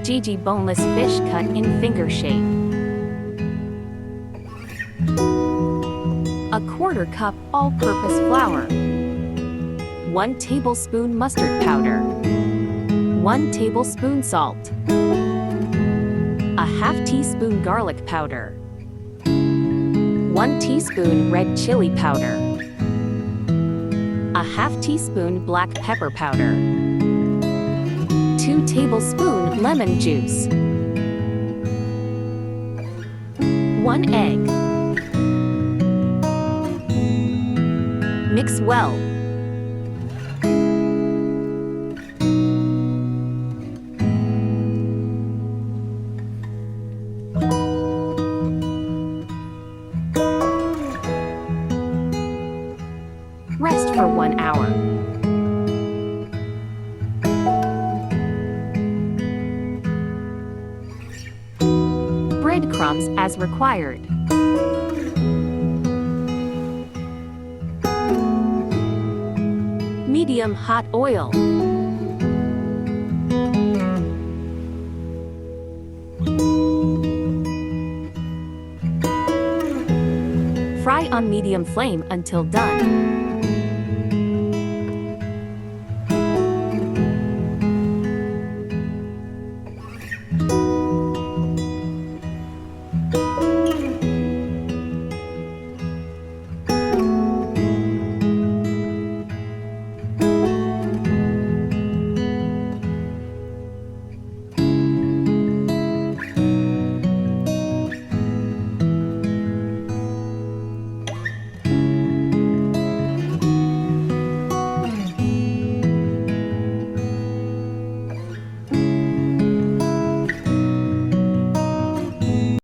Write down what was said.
Gg boneless fish cut in finger shape. A quarter cup all-purpose flour. 1 tablespoon mustard powder. 1 tablespoon salt. A half teaspoon garlic powder. 1 teaspoon red chili powder. A half teaspoon black pepper powder. 2 tablespoons lemon juice. 1 egg. Mix well. Rest for 1 hour. Breadcrumbs as required. Medium hot oil. Fry on medium flame until done.